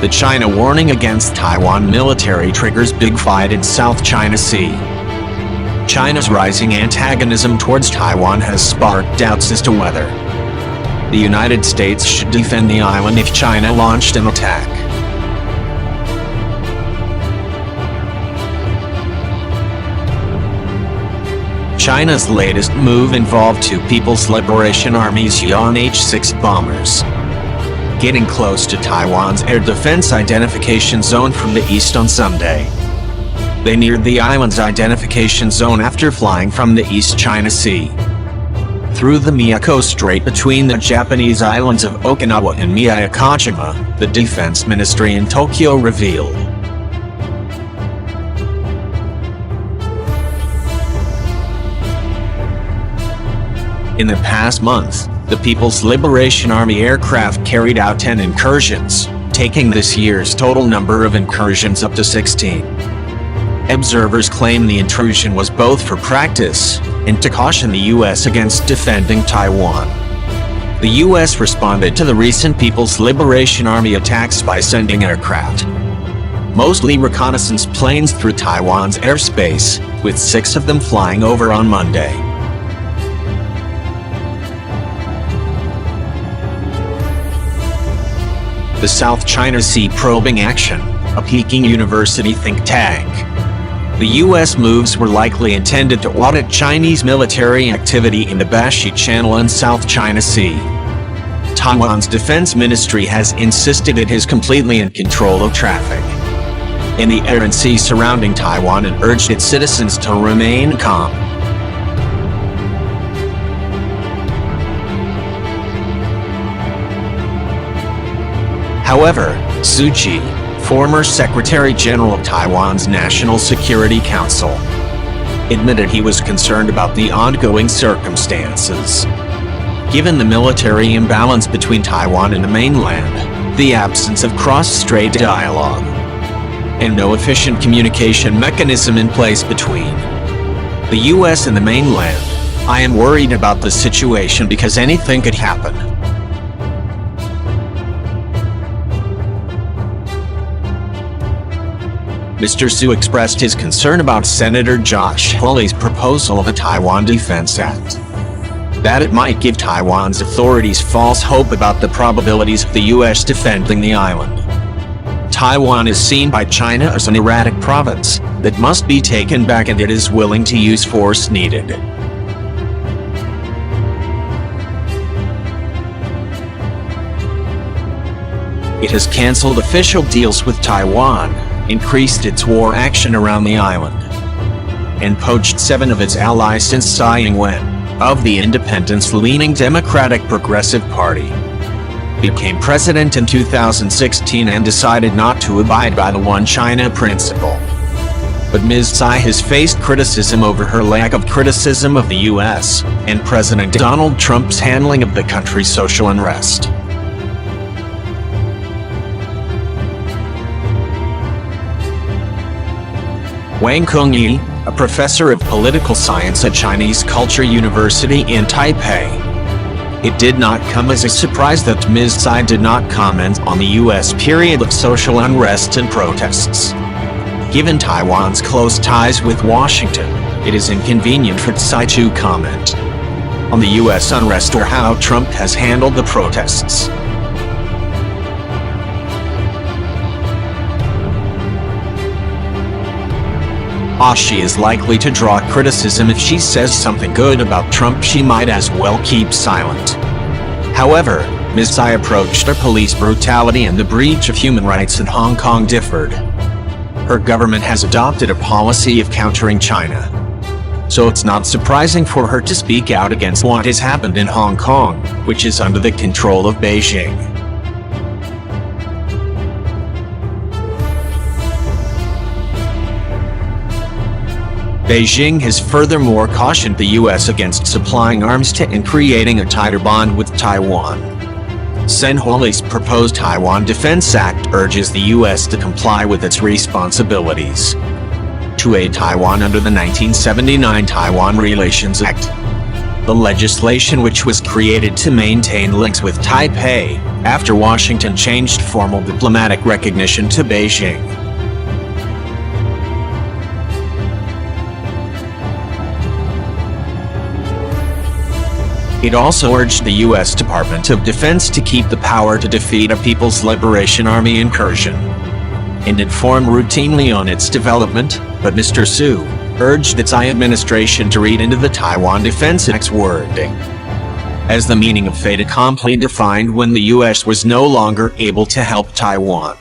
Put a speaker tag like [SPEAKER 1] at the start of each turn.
[SPEAKER 1] The China warning against Taiwan military triggers big fight in South China Sea. China's rising antagonism towards Taiwan has sparked doubts as to whether the United States should defend the island if China launched an attack. China's latest move involved two People's Liberation Army's Yuan H-6 bombers getting close to Taiwan's air defense identification zone from the east on Sunday. They neared the island's identification zone after flying from the East China Sea through the Miyako Strait between the Japanese islands of Okinawa and Miyakojima, the Defense Ministry in Tokyo revealed. In the past month, the People's Liberation Army aircraft carried out 10 incursions, taking this year's total number of incursions up to 16. Observers claim the intrusion was both for practice and to caution the U.S. against defending Taiwan. The U.S. responded to the recent People's Liberation Army attacks by sending aircraft, mostly reconnaissance planes, through Taiwan's airspace, with 6 of them flying over on Monday. The South China Sea probing action, a Peking University think tank. The U.S. moves were likely intended to audit Chinese military activity in the Bashi Channel and South China Sea. Taiwan's defense ministry has insisted it is completely in control of traffic in the air and sea surrounding Taiwan and urged its citizens to remain calm. However, Suu Kyi, former Secretary General of Taiwan's National Security Council, admitted he was concerned about the ongoing circumstances. Given the military imbalance between Taiwan and the mainland, the absence of cross-strait dialogue, and no efficient communication mechanism in place between the U.S. and the mainland, I am worried about the situation because anything could happen. Mr. Suu expressed his concern about Senator Josh Hawley's proposal of a Taiwan Defense Act, that it might give Taiwan's authorities false hope about the probabilities of the U.S. defending the island. Taiwan is seen by China as an erratic province that must be taken back, and it is willing to use force needed. It has cancelled official deals with Taiwan, increased its war action around the island, and poached 7 of its allies since Tsai Ing-wen, of the independence-leaning Democratic Progressive Party, became president in 2016 and decided not to abide by the One China principle. But Ms. Tsai has faced criticism over her lack of criticism of the U.S. and President Donald Trump's handling of the country's social unrest. Wang Kongyi, a professor of political science at Chinese Culture University in Taipei. It did not come as a surprise that Ms. Tsai did not comment on the U.S. period of social unrest and protests. Given Taiwan's close ties with Washington, it is inconvenient for Tsai to comment on the U.S. unrest or how Trump has handled the protests. She is likely to draw criticism if she says something good about Trump. She might as well keep silent. However, Ms. Tsai approach to police brutality and the breach of human rights in Hong Kong differed. Her government has adopted a policy of countering China, so it's not surprising for her to speak out against what has happened in Hong Kong, which is under the control of Beijing. Beijing has furthermore cautioned the U.S. against supplying arms to and creating a tighter bond with Taiwan. Sen Hawley's proposed Taiwan Defense Act urges the U.S. to comply with its responsibilities to aid Taiwan under the 1979 Taiwan Relations Act. the legislation which was created to maintain links with Taipei after Washington changed formal diplomatic recognition to Beijing. It also urged the U.S. Department of Defense to keep the power to defeat a People's Liberation Army incursion, and inform routinely on its development, but Mr. Su urged the Tsai administration to read into the Taiwan Defense Act's wording as the meaning of fait accompli defined when the U.S. was no longer able to help Taiwan.